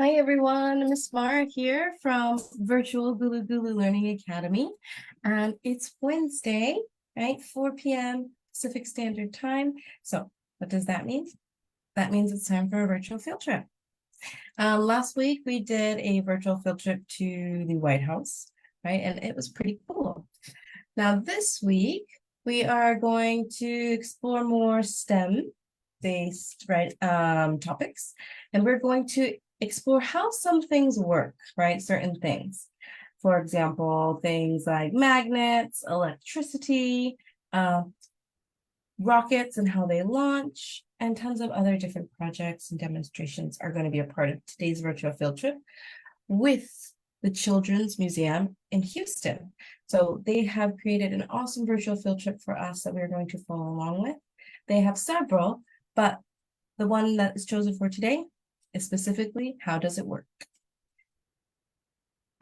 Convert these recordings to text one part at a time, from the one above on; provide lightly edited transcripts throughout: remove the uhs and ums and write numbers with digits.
Hi everyone, Miss Mara here from Virtual Gulu Gulu Learning Academy. And it's Wednesday, right? 4 p.m. Pacific Standard Time. So what does that mean? That means it's time for a virtual field trip. Last week we did a virtual field trip to the White House, right? And it was pretty cool. Now this week we are going to explore more STEM-based, right, topics, and we're going to explore how some things work, right? Certain things. For example, things like magnets, electricity, rockets and how they launch, and tons of other different projects and demonstrations are going to be a part of today's virtual field trip with the Children's Museum in Houston. So they have created an awesome virtual field trip for us that we're going to follow along with. They have several, but the one that is chosen for today is specifically, how does it work?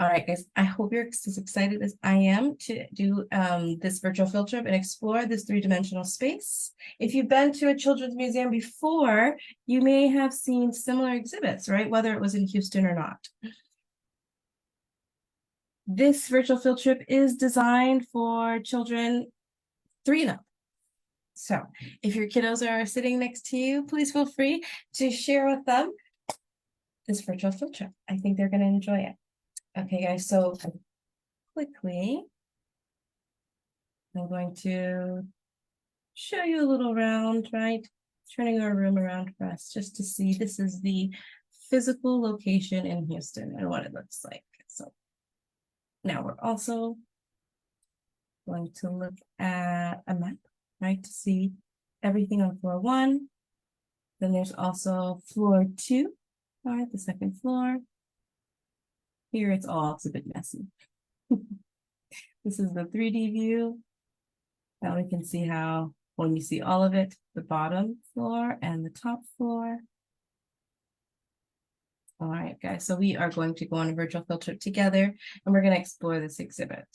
All right, guys, I hope you're as excited as I am to do this virtual field trip and explore this three-dimensional space. If you've been to a children's museum before, you may have seen similar exhibits, right? Whether it was in Houston or not. This virtual field trip is designed for children 3 and up. So if your kiddos are sitting next to you, please feel free to share with them this virtual field trip. I think they're going to enjoy it. Okay, guys, so quickly, I'm going to show you a little around, right? Turning our room around for us just to see this is the physical location in Houston and what it looks like. So now we're also going to look at a map, right, to see everything on floor 1. Then there's also floor 2, all right, the second floor. Here it's a bit messy. This is the 3D view. Now we can see how, when you see all of it, the bottom floor and the top floor. All right, guys, so we are going to go on a virtual field trip together, and we're going to explore this exhibit.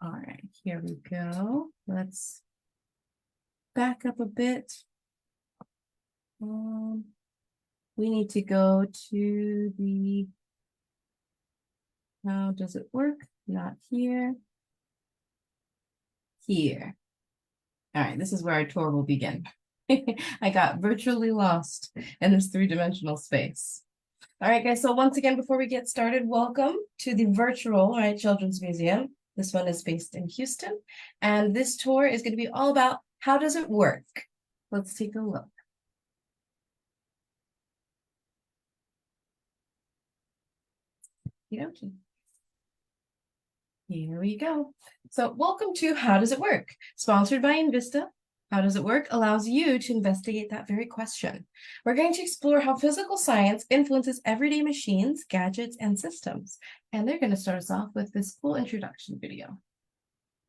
All right, here we go. Let's back up a bit. We need to go to the, how does it work? Not here. Here. All right, this is where our tour will begin. I got virtually lost in this three-dimensional space. All right, guys, so once again, before we get started, welcome to the virtual, right, Children's Museum. This one is based in Houston, and this tour is going to be all about how does it work? Let's take a look. Okay. Here we go. So welcome to How Does It Work? Sponsored by Invista. How Does It Work allows you to investigate that very question. We're going to explore how physical science influences everyday machines, gadgets, and systems. And they're going to start us off with this cool introduction video.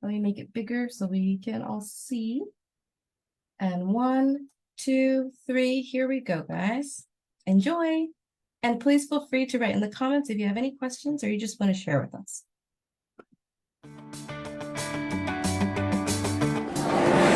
Let me make it bigger so we can all see. And 1, 2, 3, here we go, guys. Enjoy. And please feel free to write in the comments if you have any questions or you just want to share with us.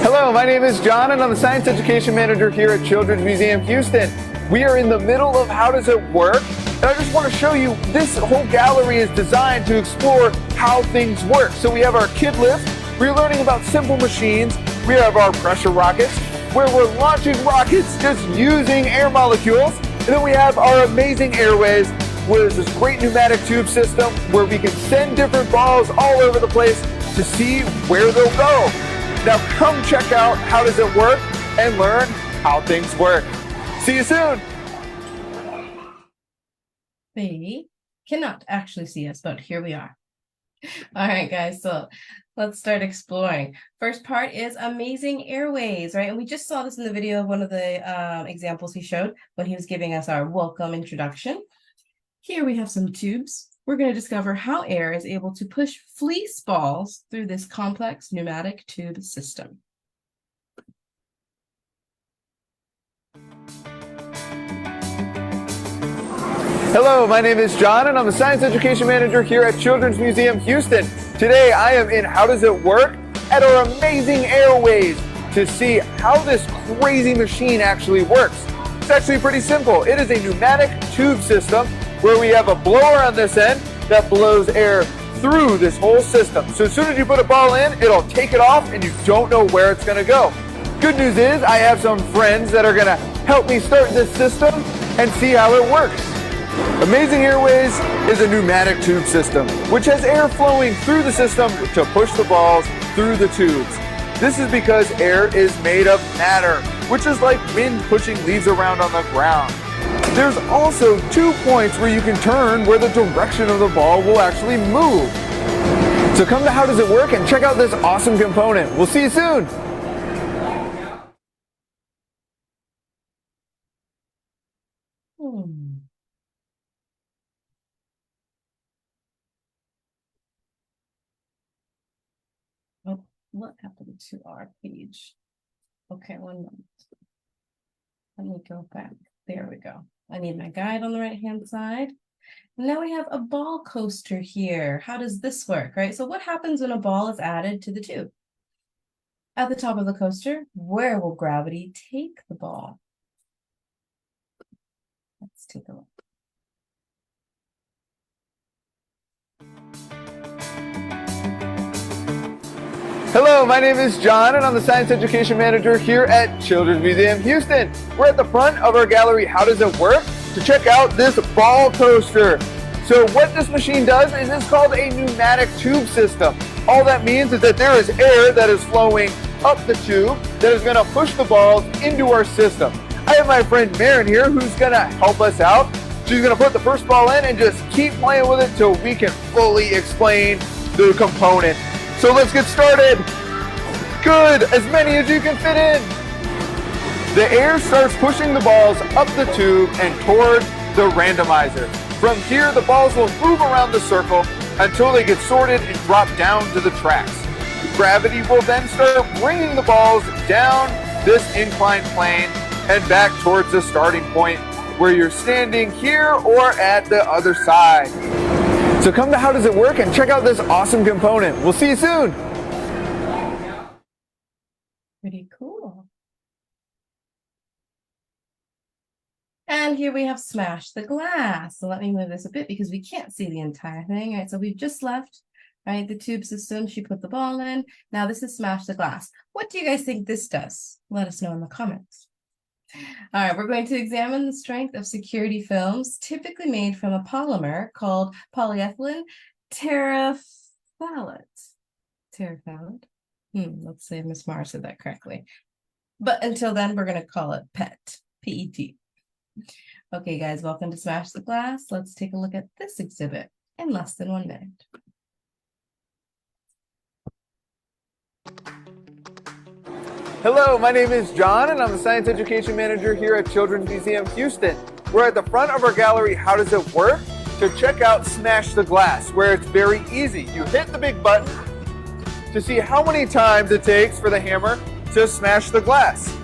Hello, my name is John and I'm the Science Education Manager here at Children's Museum Houston. We are in the middle of How Does It Work? And I just want to show you this whole gallery is designed to explore how things work. So we have our kid lift, we're learning about simple machines, we have our pressure rockets, where we're launching rockets just using air molecules, and then we have our amazing airways, where there's this great pneumatic tube system where we can send different balls all over the place to see where they'll go. Now come check out How Does It Work and learn how things work. See you soon. They cannot actually see us, but here we are. All right, guys, so let's start exploring. First part is amazing airways, right? And we just saw this in the video of one of the examples he showed when he was giving us our welcome introduction. Here we have some tubes. We're going to discover how air is able to push fleece balls through this complex pneumatic tube system. Hello, my name is John and I'm the Science Education Manager here at Children's Museum Houston. Today I am in How Does It Work? At our amazing airways to see how this crazy machine actually works. It's actually pretty simple. It is a pneumatic tube system where we have a blower on this end that blows air through this whole system. So as soon as you put a ball in, it'll take it off and you don't know where it's gonna go. Good news is I have some friends that are gonna help me start this system and see how it works. Amazing Airways is a pneumatic tube system, which has air flowing through the system to push the balls through the tubes. This is because air is made of matter, which is like wind pushing leaves around on the ground. There's also 2 points where you can turn where the direction of the ball will actually move. So come to How Does It Work and check out this awesome component. We'll see you soon. Oh, what happened to our page? Okay, 1 moment. Let me go back. There we go. I need my guide on the right-hand side. Now we have a ball coaster here. How does this work, right? So what happens when a ball is added to the tube? At the top of the coaster, where will gravity take the ball? Let's take a look. Hello, my name is John and I'm the Science Education Manager here at Children's Museum Houston. We're at the front of our gallery, How Does It Work? To check out this ball coaster. So what this machine does is it's called a pneumatic tube system. All that means is that there is air that is flowing up the tube that is gonna push the balls into our system. I have my friend Maren here who's gonna help us out. She's gonna put the first ball in and just keep playing with it till we can fully explain the component. So let's get started. Good, as many as you can fit in. The air starts pushing the balls up the tube and toward the randomizer. From here, the balls will move around the circle until they get sorted and drop down to the tracks. Gravity will then start bringing the balls down this inclined plane and back towards the starting point where you're standing here or at the other side. So come to How Does It Work and check out this awesome component. We'll see you soon. Pretty cool. And here we have Smash the Glass. So let me move this a bit because we can't see the entire thing, right? So we've just left, right, the tube system. She put the ball in. Now this is Smash the Glass. What do you guys think this does? Let us know in the comments. All right, we're going to examine the strength of security films typically made from a polymer called polyethylene terephthalate. Terephthalate? Let's see if Miss Mara said that correctly. But until then, we're going to call it PET, P-E-T. Okay, guys, welcome to Smash the Glass. Let's take a look at this exhibit in less than 1 minute. Hello, my name is John and I'm the Science Education Manager here at Children's Museum Houston. We're at the front of our gallery, How Does It Work? To check out Smash the Glass, where it's very easy. You hit the big button to see how many times it takes for the hammer to smash the glass.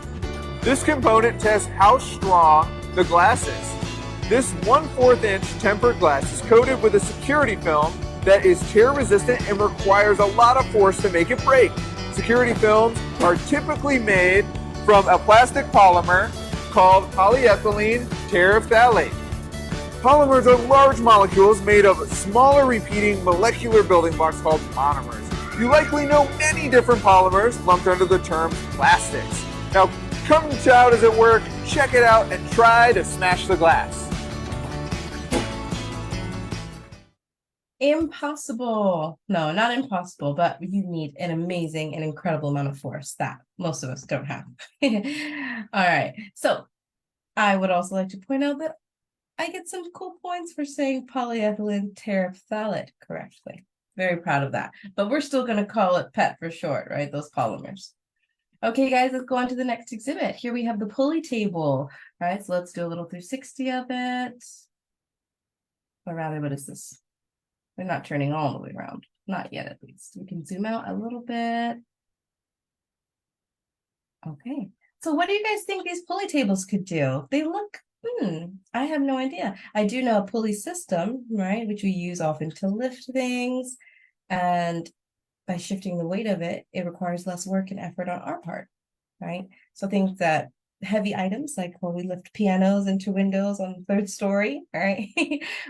This component tests how strong the glass is. This 1/4 inch tempered glass is coated with a security film that is tear resistant and requires a lot of force to make it break. Security films are typically made from a plastic polymer called polyethylene terephthalate. Polymers are large molecules made of smaller repeating molecular building blocks called monomers. You likely know many different polymers lumped under the term plastics. Now, come to How Does It Work? Check it out and try to smash the glass. Impossible. No, not impossible, but you need an amazing and incredible amount of force that most of us don't have. All right. So I would also like to point out that I get some cool points for saying polyethylene terephthalate correctly. Very proud of that. But we're still going to call it PET for short, right? Those polymers. Okay, guys, let's go on to the next exhibit. Here we have the pulley table. All right, so let's do a little 360 of it. Or rather, what is this? We're not turning all the way around. Not yet, at least. We can zoom out a little bit. Okay. So what do you guys think these pulley tables could do? They look, I have no idea. I do know a pulley system, right, which we use often to lift things. And by shifting the weight of it, it requires less work and effort on our part, right? So things that heavy items, like when we lift pianos into windows on the third story, all right?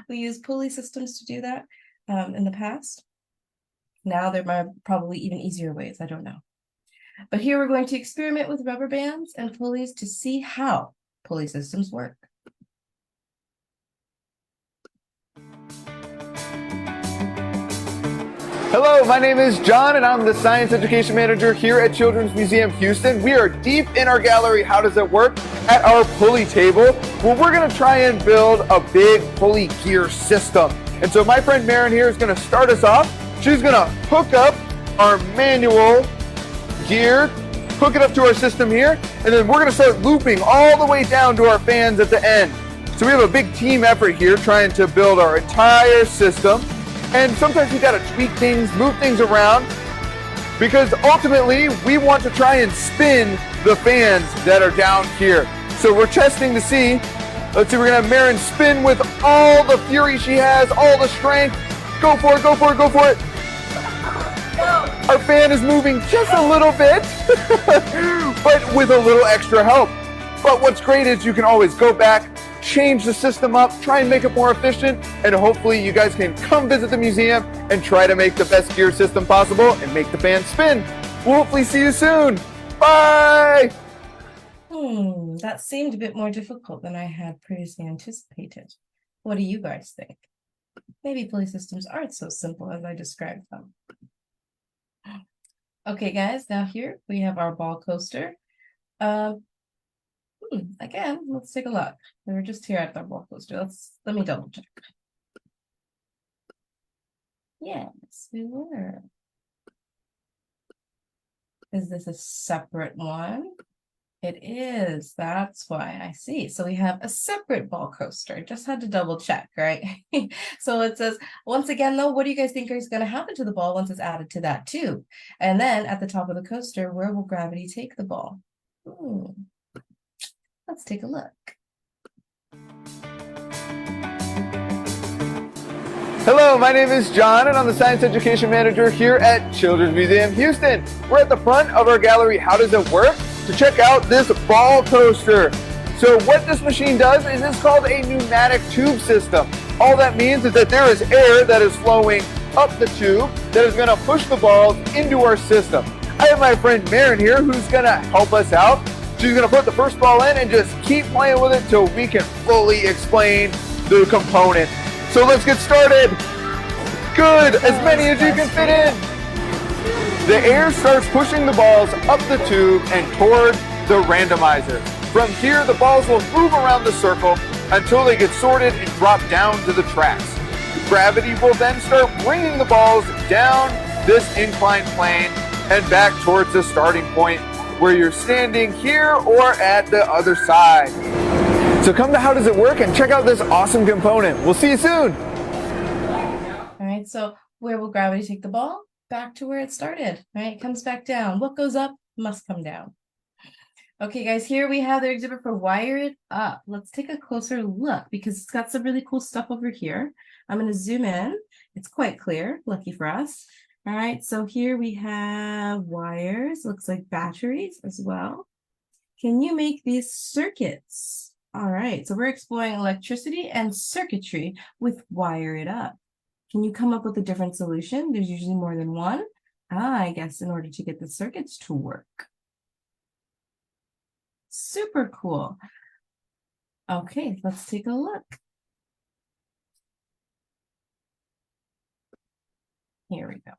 We use pulley systems to do that in the past. Now there are probably even easier ways, I don't know. But here we're going to experiment with rubber bands and pulleys to see how pulley systems work. Hello, my name is John and I'm the Science Education Manager here at Children's Museum Houston. We are deep in our gallery, How Does It Work? At our pulley table, where we're gonna try and build a big pulley gear system. And so my friend Maren here is gonna start us off. She's gonna hook up our manual gear, hook it up to our system here, and then we're gonna start looping all the way down to our fans at the end. So we have a big team effort here trying to build our entire system. And sometimes we gotta tweak things, move things around, because ultimately we want to try and spin the fans that are down here. So we're testing to see, let's see, we're gonna have Maren spin with all the fury she has, all the strength. Go for it, go for it, go for it. Our fan is moving just a little bit, but with a little extra help. But what's great is you can always go back, change the system up, try and make it more efficient, and hopefully you guys can come visit the museum and try to make the best gear system possible and make the fan spin. We'll hopefully see you soon. Bye! That seemed a bit more difficult than I had previously anticipated. What do you guys think? Maybe pulley systems aren't so simple as I described them. Okay, guys, now here we have our ball coaster. Again, let's take a look. We were just here at the ball coaster. Let me double check. Yes, we were. Is this a separate one? It is. That's why I see. So we have a separate ball coaster. Just had to double check, right? So it says, once again, though, what do you guys think is going to happen to the ball once it's added to that tube? And then at the top of the coaster, where will gravity take the ball? Let's take a look. Hello, my name is John and I'm the Science Education Manager here at Children's Museum Houston. We're at the front of our gallery, How Does It Work? To check out this ball coaster. So what this machine does is it's called a pneumatic tube system. All that means is that there is air that is flowing up the tube that is going to push the balls into our system. I have my friend Maren here who's going to help us out. She's going to put the first ball in and just keep playing with it till we can fully explain the component. So let's get started. Good, as many as you can fit in. The air starts pushing the balls up the tube and toward the randomizer. From here, the balls will move around the circle until they get sorted and drop down to the tracks. Gravity will then start bringing the balls down this inclined plane and back towards the starting point where you're standing here or at the other side. So come to How Does It Work and check out this awesome component. We'll see you soon. All right, so where will gravity take the ball? Back to where it started, right? It comes back down. What goes up must come down. Okay, guys, here we have the exhibit for Wire It Up. Let's take a closer look because it's got some really cool stuff over here. I'm going to zoom in. It's quite clear, lucky for us. All right, so here we have wires, looks like batteries as well. Can you make these circuits? All right, so we're exploring electricity and circuitry with Wire It Up. Can you come up with a different solution? There's usually more than one. I guess in order to get the circuits to work. Super cool. Okay, let's take a look. Here we go.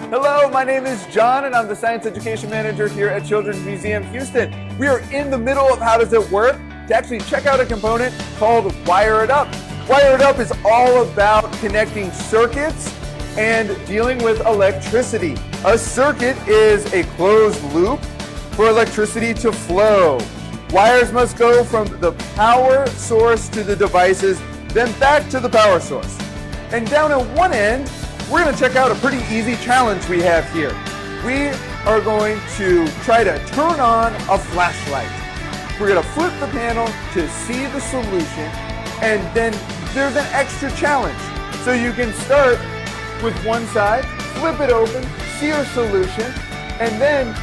Hello, my name is John and I'm the Science Education Manager here at Children's Museum Houston. We are in the middle of How Does It Work? To actually check out a component called Wire It Up. Wire It Up is all about connecting circuits and dealing with electricity. A circuit is a closed loop for electricity to flow. Wires must go from the power source to the devices, then back to the power source. And down at one end, we're going to check out a pretty easy challenge we have here. We are going to try to turn on a flashlight. We're going to flip the panel to see the solution, and then there's an extra challenge. So you can start with one side, flip it open, see your solution, and then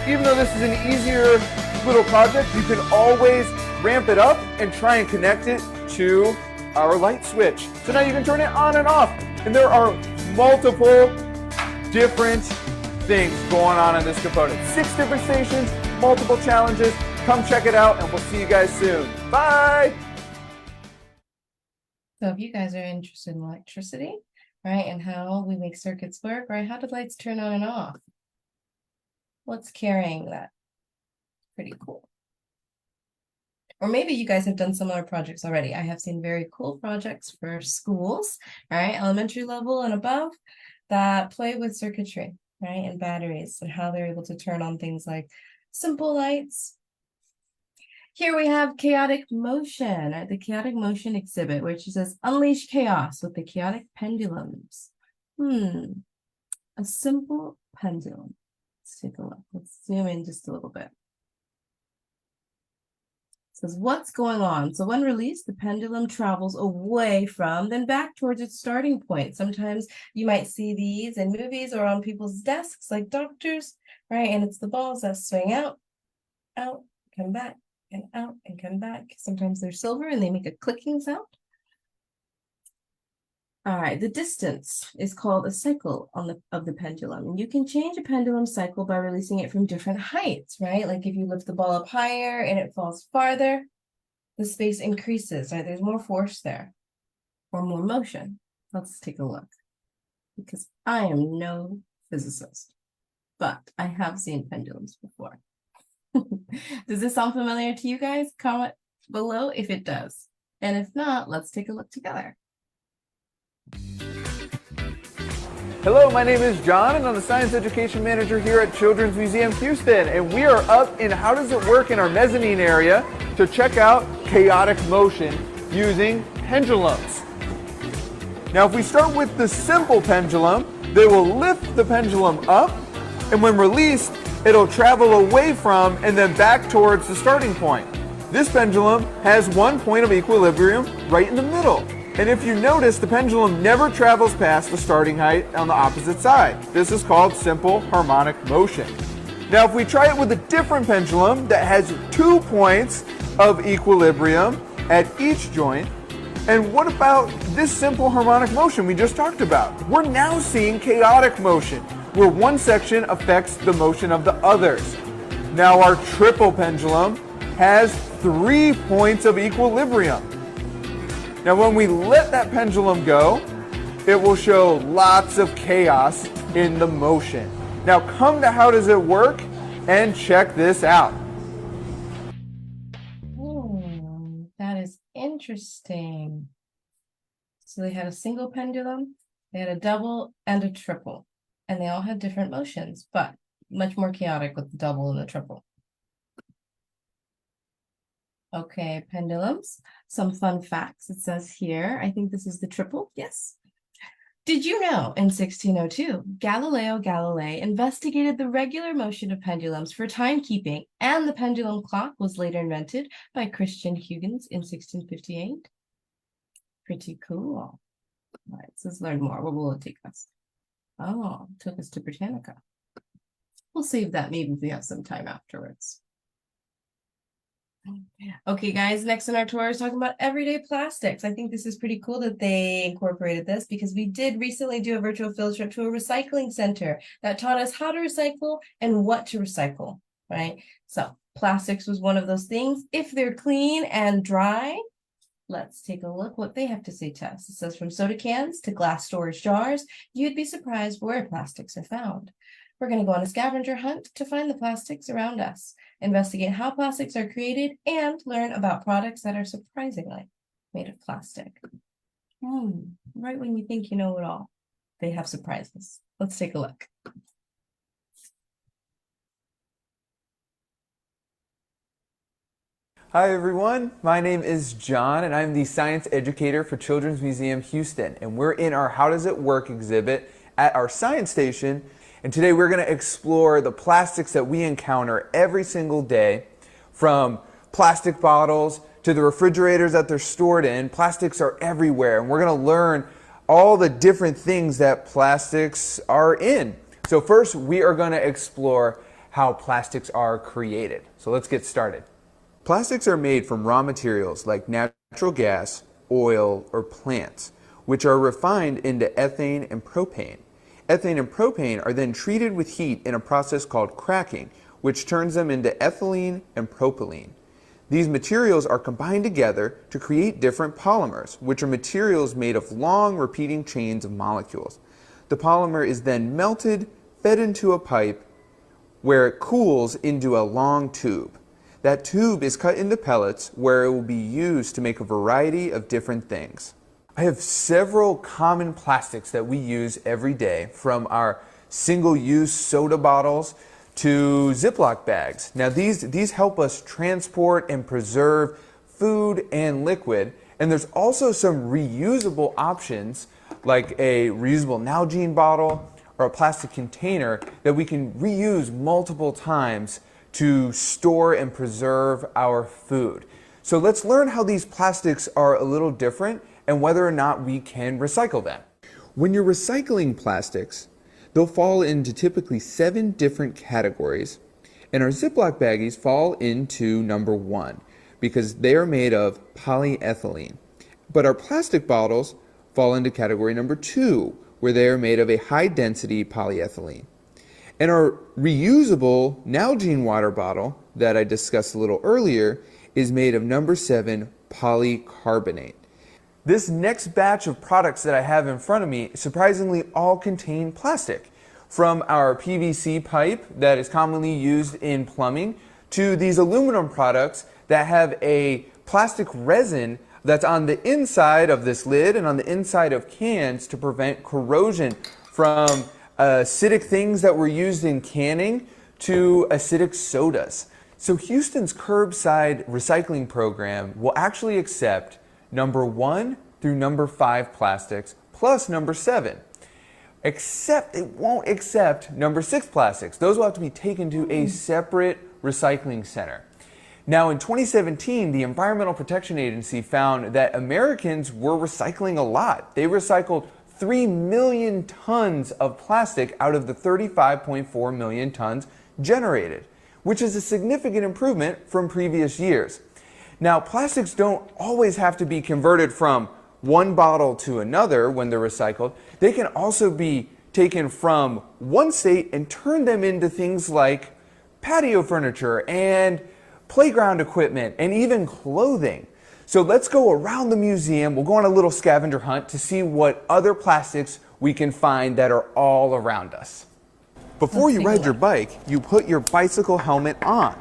Even though this is an easier little project, you can always ramp it up and try and connect it to our light switch. So now you can turn it on and off. And there are multiple different things going on in this component. 6 different stations, multiple challenges. Come check it out and we'll see you guys soon. Bye! So if you guys are interested in electricity, right, and how we make circuits work, right, how do lights turn on and off? What's carrying that? Pretty cool. Or maybe you guys have done similar projects already. I have seen very cool projects for schools, all right, elementary level and above, that play with circuitry, right, and batteries, and how they're able to turn on things like simple lights. Here we have chaotic motion, right? The chaotic motion exhibit, which says unleash chaos with the chaotic pendulums. A simple pendulum. Let's take a look. Let's zoom in just a little bit. Says what's going on. So when released, the pendulum travels away from, then back towards its starting point. Sometimes you might see these in movies or on people's desks, like doctors, right? And it's the balls that swing out, come back, and out, and come back. Sometimes they're silver and they make a clicking sound. All right, the distance is called a cycle of the pendulum. And you can change a pendulum cycle by releasing it from different heights, right? Like if you lift the ball up higher and it falls farther, the space increases, right? There's more force there or more motion. Let's take a look, because I am no physicist, but I have seen pendulums before. Does this sound familiar to you guys? Comment below if it does. And if not, let's take a look together. Hello, my name is John and I'm the Science Education Manager here at Children's Museum Houston, and we are up in How Does It Work in our mezzanine area to check out chaotic motion using pendulums. Now if we start with the simple pendulum, they will lift the pendulum up, and when released, it'll travel away from and then back towards the starting point. This pendulum has one point of equilibrium right in the middle. And if you notice, the pendulum never travels past the starting height on the opposite side. This is called simple harmonic motion. Now, if we try it with a different pendulum that has 2 points of equilibrium at each joint, and what about this simple harmonic motion we just talked about? We're now seeing chaotic motion, where one section affects the motion of the others. Now, our triple pendulum has 3 points of equilibrium. Now when we let that pendulum go, it will show lots of chaos in the motion. Now come to How Does It Work and check this out. That is interesting. So they had a single pendulum, they had a double and a triple, and they all had different motions, but much more chaotic with the double and the triple. Okay, pendulums. Some fun facts. It says here, I think this is the triple. Yes. Did you know in 1602, Galileo Galilei investigated the regular motion of pendulums for timekeeping, and the pendulum clock was later invented by Christian Huygens in 1658? Pretty cool. All right, so let's learn more. Where will it take us? Oh, it took us to Britannica. We'll save that maybe if we have some time afterwards. Okay, guys, next on our tour is talking about everyday plastics. I think this is pretty cool that they incorporated this, because we did recently do a virtual field trip to a recycling center that taught us how to recycle and what to recycle, right? So plastics was one of those things. If they're clean and dry, let's take a look what they have to say to us. It says from soda cans to glass storage jars, you'd be surprised where plastics are found. We're going to go on a scavenger hunt to find the plastics around us, investigate how plastics are created, and learn about products that are surprisingly made of plastic. Right when you think you know it all, they have surprises. Let's take a look. Hi everyone, my name is John and I'm the Science Educator for Children's Museum Houston, and we're in our How Does It Work exhibit at our science station. And today we're going to explore the plastics that we encounter every single day, from plastic bottles to the refrigerators that they're stored in. Plastics are everywhere, and we're going to learn all the different things that plastics are in. So first, we are going to explore how plastics are created. So let's get started. Plastics are made from raw materials like natural gas, oil, or plants, which are refined into ethane and propane. Ethane and propane are then treated with heat in a process called cracking, which turns them into ethylene and propylene. These materials are combined together to create different polymers, which are materials made of long repeating chains of molecules. The polymer is then melted, fed into a pipe, where it cools into a long tube. That tube is cut into pellets where it will be used to make a variety of different things. I have several common plastics that we use every day, from our single-use soda bottles to Ziploc bags. Now these help us transport and preserve food and liquid, and there's also some reusable options like a reusable Nalgene bottle or a plastic container that we can reuse multiple times to store and preserve our food. So let's learn how these plastics are a little different and whether or not we can recycle them. When you're recycling plastics, they'll fall into typically 7 different categories, and our Ziploc baggies fall into number 1 because they are made of polyethylene. But our plastic bottles fall into category number 2, where they are made of a high-density polyethylene. And our reusable Nalgene water bottle that I discussed a little earlier is made of number 7 polycarbonate. This next batch of products that I have in front of me surprisingly all contain plastic. From our PVC pipe that is commonly used in plumbing to these aluminum products that have a plastic resin that's on the inside of this lid and on the inside of cans to prevent corrosion, from acidic things that were used in canning to acidic sodas. So Houston's curbside recycling program will actually accept number 1 through number 5 plastics plus number 7. Except it won't accept number 6 plastics. Those will have to be taken to a separate recycling center. Now in 2017, the Environmental Protection Agency found that Americans were recycling a lot. They recycled 3 million tons of plastic out of the 35.4 million tons generated, which is a significant improvement from previous years. Now, plastics don't always have to be converted from one bottle to another when they're recycled. They can also be taken from one state and turn them into things like patio furniture and playground equipment and even clothing. So let's go around the museum. We'll go on a little scavenger hunt to see what other plastics we can find that are all around us. Before you ride your bike, you put your bicycle helmet on.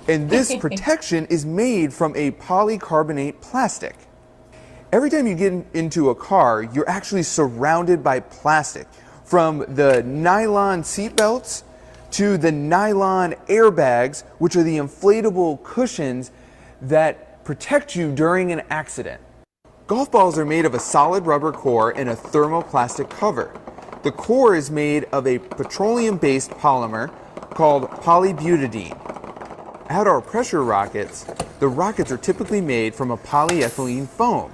And this protection is made from a polycarbonate plastic. Every time you get into a car, you're actually surrounded by plastic, from the nylon seat belts to the nylon airbags, which are the inflatable cushions that protect you during an accident. Golf balls are made of a solid rubber core and a thermoplastic cover. The core is made of a petroleum-based polymer called polybutadiene. At our pressure rockets, the rockets are typically made from a polyethylene foam.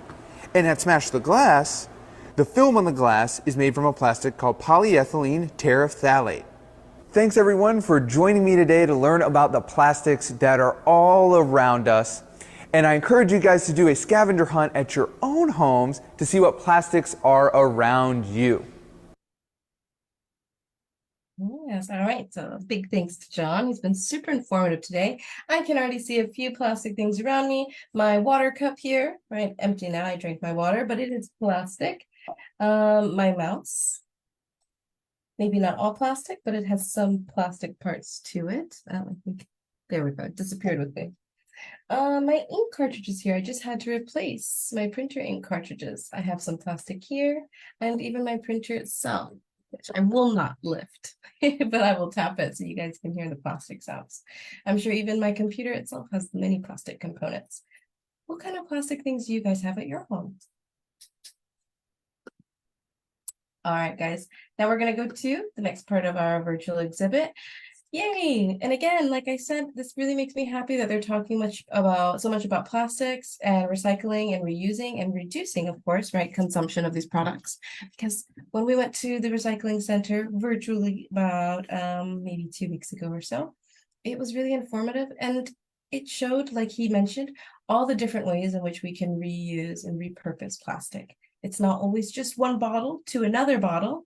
And at Smash the Glass, the film on the glass is made from a plastic called polyethylene terephthalate. Thanks everyone for joining me today to learn about the plastics that are all around us. And I encourage you guys to do a scavenger hunt at your own homes to see what plastics are around you. Yes, all right. So big thanks to John. He's been super informative today. I can already see a few plastic things around me. My water cup here, right? Empty now. I drank my water, but it is plastic. My mouse. Maybe not all plastic, but it has some plastic parts to it. I think there we go. It disappeared with me. My ink cartridges here, I just had to replace my printer ink cartridges. I have some plastic here, and even my printer itself, which I will not lift, but I will tap it so you guys can hear the plastic sounds. I'm sure even my computer itself has many plastic components. What kind of plastic things do you guys have at your home? All right, guys, now we're going to go to the next part of our virtual exhibit. Yay! And again, like I said, this really makes me happy that they're talking so much about plastics and recycling and reusing and reducing, of course, right, consumption of these products. Because when we went to the recycling center virtually about maybe 2 weeks ago or so, it was really informative and it showed, like he mentioned, all the different ways in which we can reuse and repurpose plastic. It's not always just one bottle to another bottle.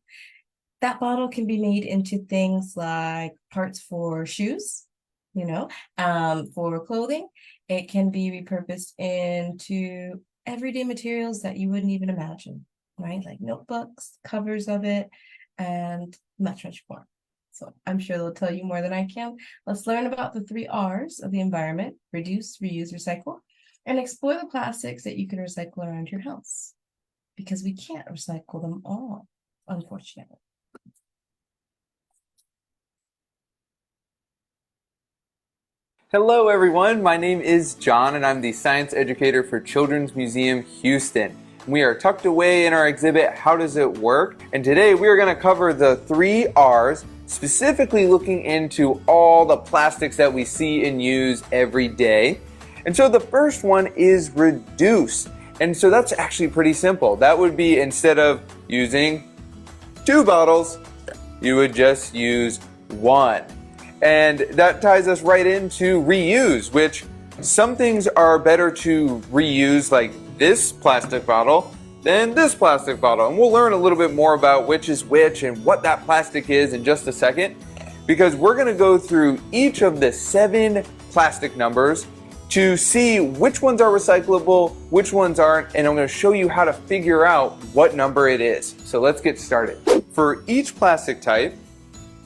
That bottle can be made into things like parts for shoes, for clothing. It can be repurposed into everyday materials that you wouldn't even imagine, right? Like notebooks, covers of it, and much, much more. So I'm sure they'll tell you more than I can. Let's learn about the 3 R's of the environment: reduce, reuse, recycle, and explore the plastics that you can recycle around your house, because we can't recycle them all, unfortunately. Hello everyone, my name is John and I'm the science educator for Children's Museum Houston. We are tucked away in our exhibit, How Does It Work? And today we are going to cover the 3 R's, specifically looking into all the plastics that we see and use every day. And so the first one is reduce. And so that's actually pretty simple. That would be, instead of using 2 bottles, you would just use 1. And that ties us right into reuse, which some things are better to reuse, like this plastic bottle, than this plastic bottle. And we'll learn a little bit more about which is which and what that plastic is in just a second, because we're going to go through each of the 7 plastic numbers to see which ones are recyclable, which ones aren't, and I'm going to show you how to figure out what number it is. So let's get started. For each plastic type,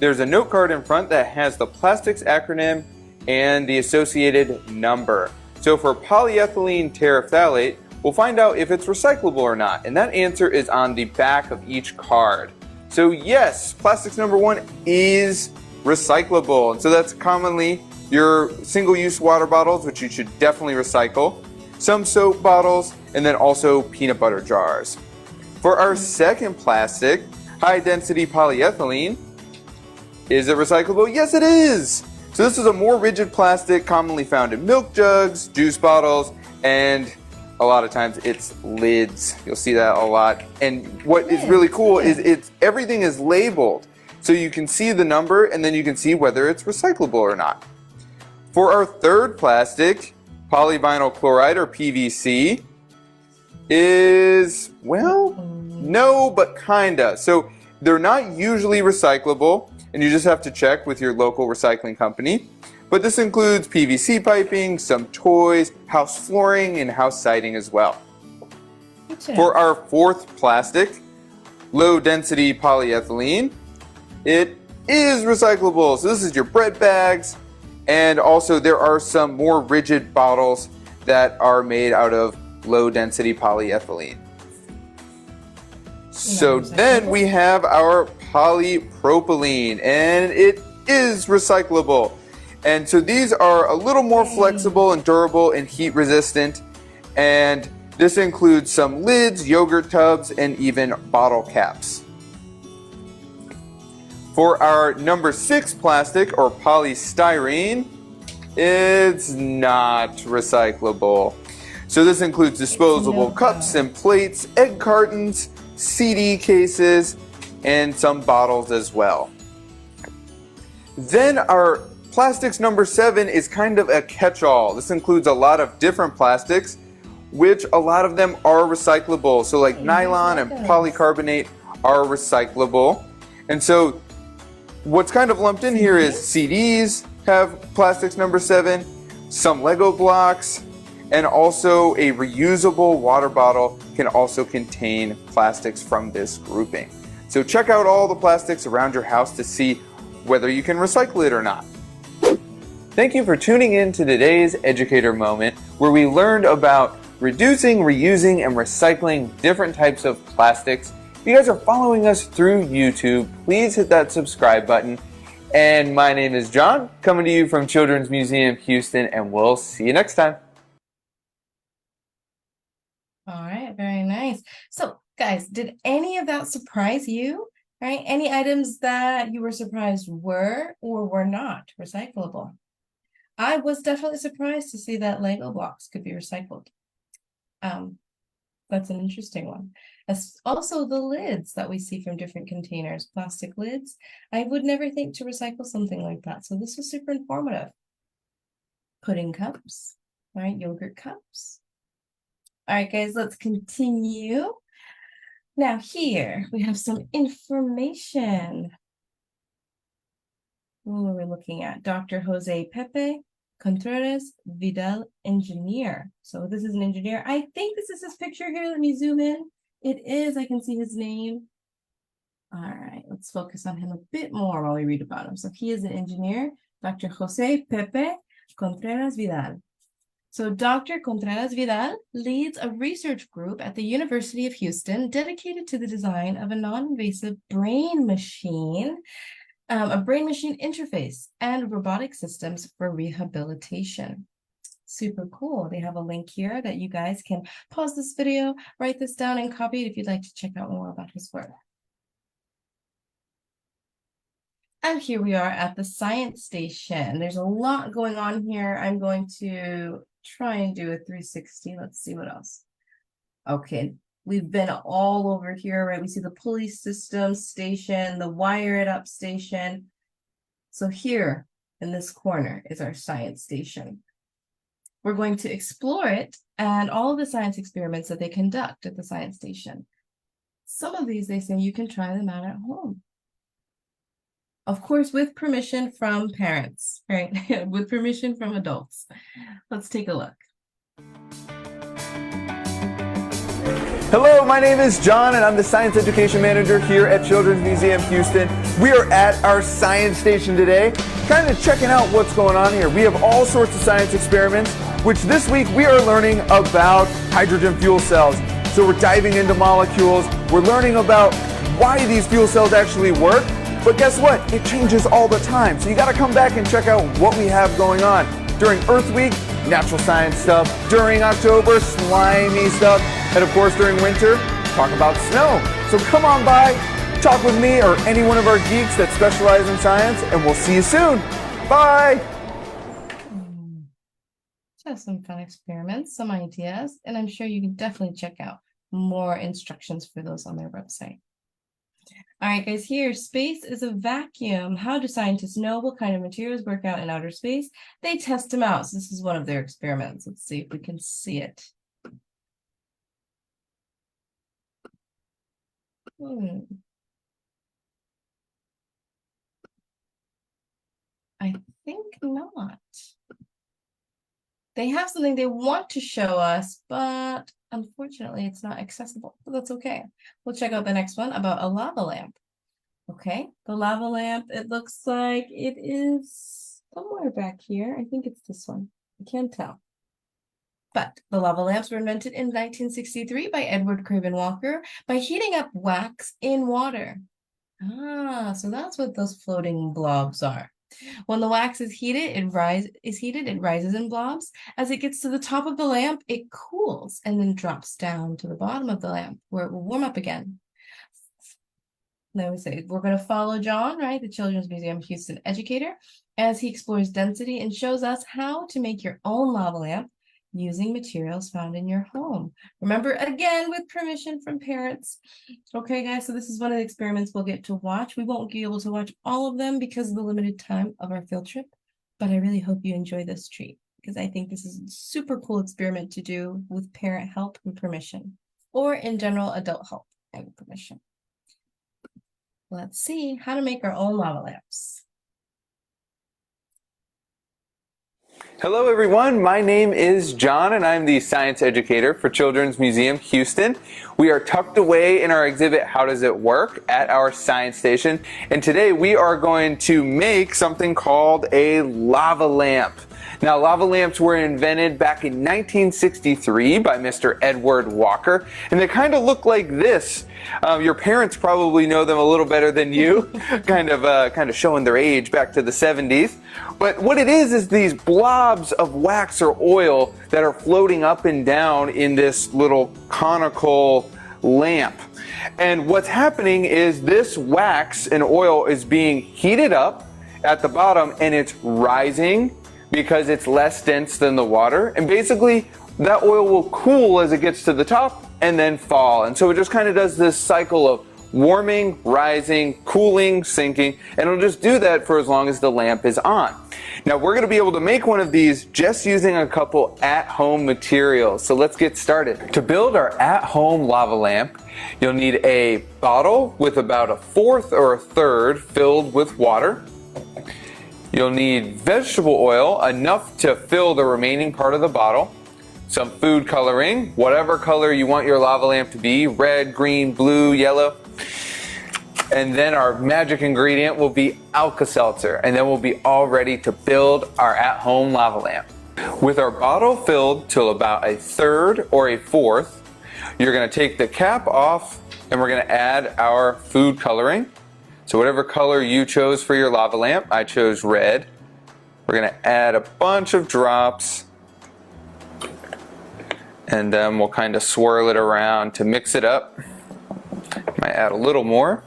there's a note card in front that has the plastics acronym and the associated number. So for polyethylene terephthalate, we'll find out if it's recyclable or not, and that answer is on the back of each card. So yes, plastics number 1 is recyclable, and so that's commonly your single-use water bottles, which you should definitely recycle, some soap bottles, and then also peanut butter jars. For our second plastic, high-density polyethylene, is it recyclable? Yes, it is! So this is a more rigid plastic commonly found in milk jugs, juice bottles, and a lot of times it's lids. You'll see that a lot. And what is really cool is everything is labeled. So you can see the number and then you can see whether it's recyclable or not. For our third plastic, polyvinyl chloride or PVC is, well, no, but kinda. So they're not usually recyclable, and you just have to check with your local recycling company. But this includes PVC piping, some toys, house flooring, and house siding as well. For our fourth plastic, low density polyethylene, it is recyclable. So this is your bread bags, and also there are some more rigid bottles that are made out of low density polyethylene. So then we have our polypropylene, and it is recyclable. And so these are a little more flexible and durable and heat resistant. And this includes some lids, yogurt tubs, and even bottle caps. For our number 6 plastic, or polystyrene, it's not recyclable. So this includes disposable cups and plates, egg cartons, CD cases, and some bottles as well. Then our plastics number 7 is kind of a catch-all. This includes a lot of different plastics, which a lot of them are recyclable. So like nylon and polycarbonate are recyclable. And so what's kind of lumped in here is CDs have plastics number 7, some Lego blocks, and also a reusable water bottle can also contain plastics from this grouping. So check out all the plastics around your house to see whether you can recycle it or not. Thank you for tuning in to today's Educator Moment, where we learned about reducing, reusing, and recycling different types of plastics. If you guys are following us through YouTube, please hit that subscribe button. And my name is John, coming to you from Children's Museum Houston, and we'll see you next time. All right, very nice. So, guys, did any of that surprise you? right? Any items that you were surprised were or were not recyclable. I was definitely surprised to see that Lego blocks could be recycled. That's an interesting one. As also the lids that we see from different containers, plastic lids. I would never think to recycle something like that. So this was super informative. Pudding cups, right? Yogurt cups. All right, guys, let's continue. Now here we have some information. Who are we looking at? Dr. Jose Pepe Contreras Vidal, engineer. So this is an engineer. I think this is his picture here. Let me zoom in. It is. I can see his name. All right, let's focus on him a bit more while we read about him. So he is an engineer, Dr. Jose Pepe Contreras Vidal. So Dr. Contreras Vidal leads a research group at the University of Houston dedicated to the design of a non-invasive brain machine, a brain-machine interface, and robotic systems for rehabilitation. Super cool. They have a link here that you guys can pause this video, write this down, and copy it if you'd like to check out more about his work. And here we are at the science station. There's a lot going on here. I'm going to try and do a 360. Let's see what else. Okay, we've been all over here, right? We see the pulley system station, the wire it up station. So here in this corner is our science station. We're going to explore it and all of the science experiments that they conduct at the science station. Some of these, they say you can try them out at home. Of course, with permission from parents, right? With permission from adults. Let's take a look. Hello, my name is John and I'm the Science Education Manager here at Children's Museum Houston. We are at our science station today, kind of checking out what's going on here. We have all sorts of science experiments, which this week we are learning about hydrogen fuel cells. So we're diving into molecules, we're learning about why these fuel cells actually work, but guess what? It changes all the time. So you gotta come back and check out what we have going on. During Earth Week, natural science stuff. During October, slimy stuff. And of course, during winter, talk about snow. So come on by, talk with me or any one of our geeks that specialize in science, and we'll see you soon. Bye. So some fun experiments, some ideas, and I'm sure you can definitely check out more instructions for those on their website. All right, guys, here, space is a vacuum. How do scientists know what kind of materials work out in outer space? They test them out. So this is one of their experiments. Let's see if we can see it. I think not. They have something they want to show us, but unfortunately, it's not accessible. But that's okay. We'll check out the next one about a lava lamp. Okay, the lava lamp, it looks like it is somewhere back here. I think it's this one. I can't tell. But the lava lamps were invented in 1963 by Edward Craven Walker by heating up wax in water. Ah, so that's what those floating blobs are. When the wax is heated, it rises in blobs. As it gets to the top of the lamp, it cools and then drops down to the bottom of the lamp where it will warm up again. Then we say we're going to follow John, right, the Children's Museum Houston educator, as he explores density and shows us how to make your own lava lamp using materials found in your home. Remember, again, with permission from parents. Okay, guys, so this is one of the experiments we'll get to watch. We won't be able to watch all of them because of the limited time of our field trip, but I really hope you enjoy this treat because I think this is a super cool experiment to do with parent help and permission, or in general, adult help and permission. Let's see how to make our own lava lamps. Hello everyone, my name is John and I'm the science educator for Children's Museum Houston. We are tucked away in our exhibit, How Does It Work?, at our science station, and today we are going to make something called a lava lamp. Now, lava lamps were invented back in 1963 by Mr. Edward Walker, and they kind of look like this. Your parents probably know them a little better than you, kind of showing their age back to the 70s. But what it is these blobs of wax or oil that are floating up and down in this little conical lamp. And what's happening is this wax and oil is being heated up at the bottom, and it's rising because it's less dense than the water. And basically that oil will cool as it gets to the top and then fall. And so it just kind of does this cycle of warming, rising, cooling, sinking, and it'll just do that for as long as the lamp is on. Now we're going to be able to make one of these just using a couple at-home materials. So let's get started. To build our at-home lava lamp, you'll need a bottle with about a fourth or a third filled with water. You'll need vegetable oil, enough to fill the remaining part of the bottle. Some food coloring, whatever color you want your lava lamp to be, red, green, blue, yellow. And then our magic ingredient will be Alka-Seltzer, and then we'll be all ready to build our at-home lava lamp. With our bottle filled till about a third or a fourth, you're going to take the cap off and we're going to add our food coloring. So whatever color you chose for your lava lamp, I chose red. We're going to add a bunch of drops, and then we'll kind of swirl it around to mix it up. Might add a little more.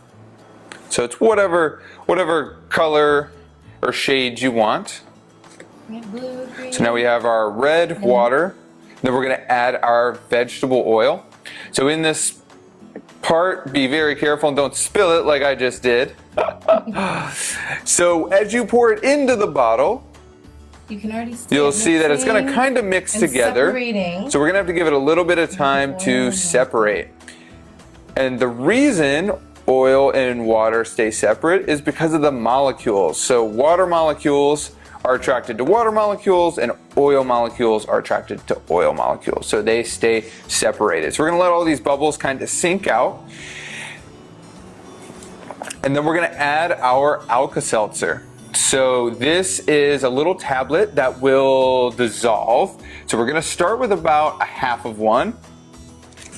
So it's whatever color or shade you want. Blue, green. So now we have our red water. Then we're going to add our vegetable oil. So in this part, be very careful and don't spill it like I just did. So as you pour it into the bottle, you can already see you'll see that it's going to kind of mix together. Separating. So we're going to have to give it a little bit of time to separate. And the reason oil and water stay separate is because of the molecules. So water molecules are attracted to water molecules, and oil molecules are attracted to oil molecules. So they stay separated. So we're going to let all these bubbles kind of sink out. And then we're going to add our Alka-Seltzer. So this is a little tablet that will dissolve. So we're going to start with about a half of one.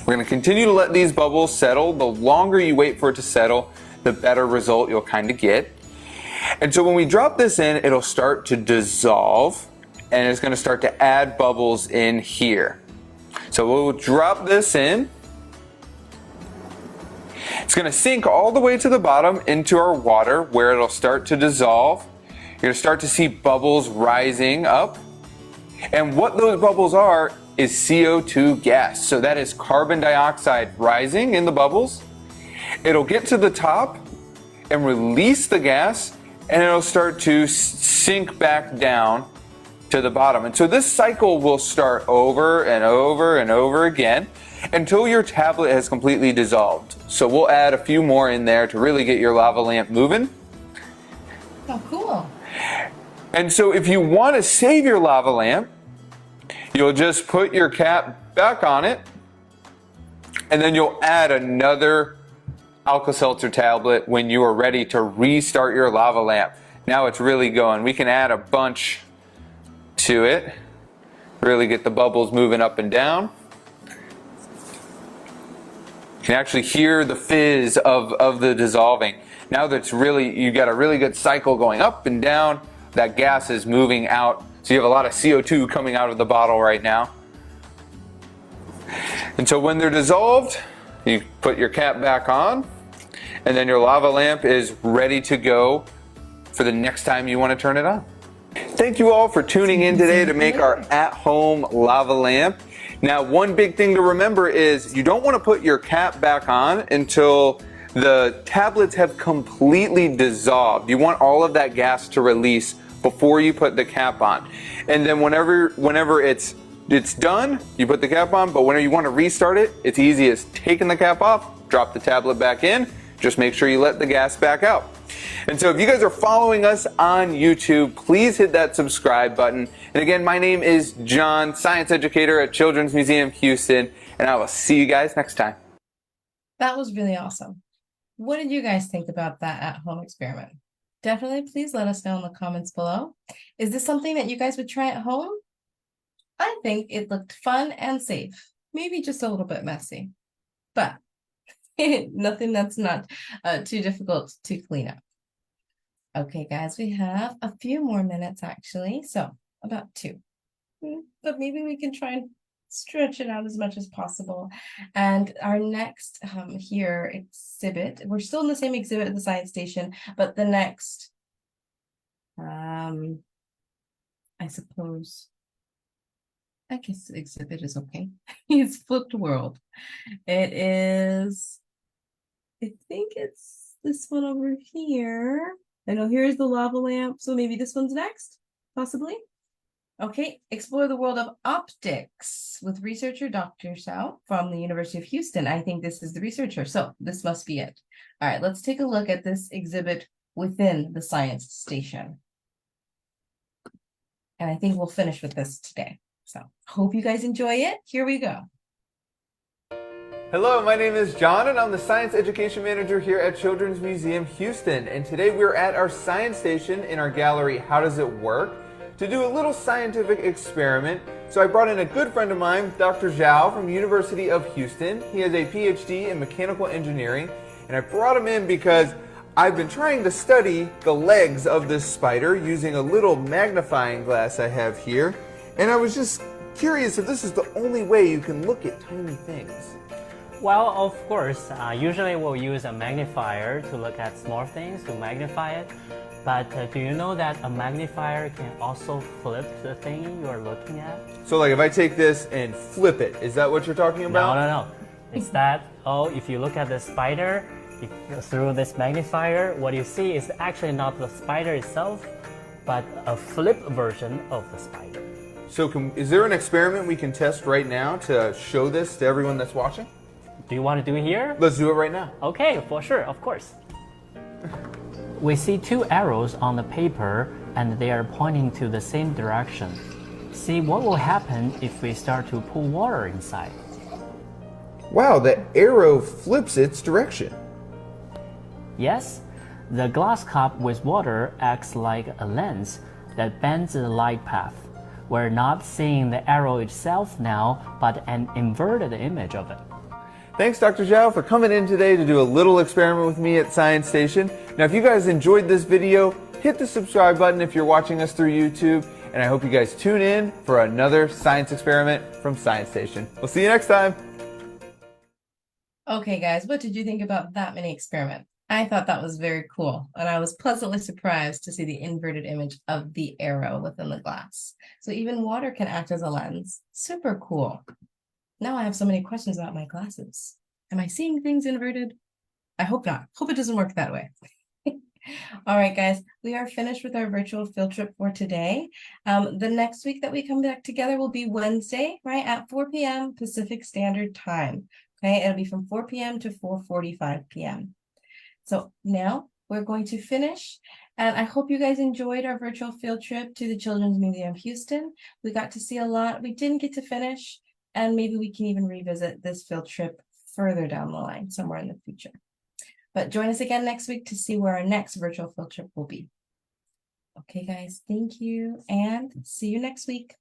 We're going to continue to let these bubbles settle. The longer you wait for it to settle, the better result you'll kind of get. And so when we drop this in, it'll start to dissolve, and it's going to start to add bubbles in here. So we'll drop this in. It's going to sink all the way to the bottom into our water, where it'll start to dissolve. You're going to start to see bubbles rising up. And what those bubbles are is CO2 gas. So that is carbon dioxide rising in the bubbles. It'll get to the top and release the gas, and it'll start to sink back down to the bottom. And so this cycle will start over and over and over again until your tablet has completely dissolved. So we'll add a few more in there to really get your lava lamp moving. Oh, cool. And so if you want to save your lava lamp, you'll just put your cap back on it, and then you'll add another Alka-Seltzer tablet when you are ready to restart your lava lamp. Now it's really going. We can add a bunch to it, really get the bubbles moving up and down. You can actually hear the fizz of the dissolving. Now that's really, you got a really good cycle going up and down. That gas is moving out. So you have a lot of CO2 coming out of the bottle right now. And so when they're dissolved, you put your cap back on, and then your lava lamp is ready to go for the next time you want to turn it on. Thank you all for tuning in today to make our at-home lava lamp. Now, one big thing to remember is you don't want to put your cap back on until the tablets have completely dissolved. You want all of that gas to release before you put the cap on. And then whenever it's done, you put the cap on, but whenever you want to restart it, it's easy as taking the cap off, drop the tablet back in, just make sure you let the gas back out. And so if you guys are following us on YouTube, please hit that subscribe button. And again, my name is John, science educator at Children's Museum Houston, and I will see you guys next time. That was really awesome. What did you guys think about that at-home experiment? Definitely, please let us know in the comments below. Is this something that you guys would try at home? I think it looked fun and safe. Maybe just a little bit messy, but nothing that's not too difficult to clean up. Okay, guys, we have a few more minutes actually, so about 2. But maybe we can try and stretch it out as much as possible. And our next here exhibit, we're still in the same exhibit at the science station, but the next, I suppose, I guess the exhibit is okay. It's Flipped World. It is, I think it's this one over here. I know here's the lava lamp, so maybe this one's next, possibly. Okay, explore the world of optics with researcher Dr. Xiao from the University of Houston. I think this is the researcher, so this must be it. All right, let's take a look at this exhibit within the science station. And I think we'll finish with this today. So hope you guys enjoy it. Here we go. Hello, my name is John and I'm the Science Education Manager here at Children's Museum Houston. And today we're at our science station in our gallery, How Does It Work? To do a little scientific experiment. So I brought in a good friend of mine, Dr. Zhao from University of Houston. He has a PhD in mechanical engineering. And I brought him in because I've been trying to study the legs of this spider using a little magnifying glass I have here. And I was just curious if this is the only way you can look at tiny things. Well, of course, usually we'll use a magnifier to look at small things, to magnify it. But do you know that a magnifier can also flip the thing you're looking at? So like if I take this and flip it, is that what you're talking about? No. It's that, if you look at the spider, through this magnifier, what you see is actually not the spider itself, but a flip version of the spider. So is there an experiment we can test right now to show this to everyone that's watching? Do you want to do it here? Let's do it right now. Okay, for sure, of course. We see two arrows on the paper and they are pointing to the same direction. See what will happen if we start to pour water inside. Wow, the arrow flips its direction. Yes, the glass cup with water acts like a lens that bends the light path. We're not seeing the arrow itself now, but an inverted image of it. Thanks, Dr. Zhao, for coming in today to do a little experiment with me at Science Station. Now, if you guys enjoyed this video, hit the subscribe button if you're watching us through YouTube, and I hope you guys tune in for another science experiment from Science Station. We'll see you next time. Okay, guys, what did you think about that mini experiment? I thought that was very cool, and I was pleasantly surprised to see the inverted image of the arrow within the glass. So even water can act as a lens. Super cool. Now I have so many questions about my glasses. Am I seeing things inverted? I hope not. Hope it doesn't work that way. All right, guys, we are finished with our virtual field trip for today. The next week that we come back together will be Wednesday, right, at 4 p.m. Pacific Standard Time. Okay, it'll be from 4 p.m. to 4:45 p.m. So now we're going to finish, and I hope you guys enjoyed our virtual field trip to the Children's Museum Houston. We got to see a lot. We didn't get to finish, and maybe we can even revisit this field trip further down the line, somewhere in the future. But join us again next week to see where our next virtual field trip will be. Okay, guys, thank you, and see you next week.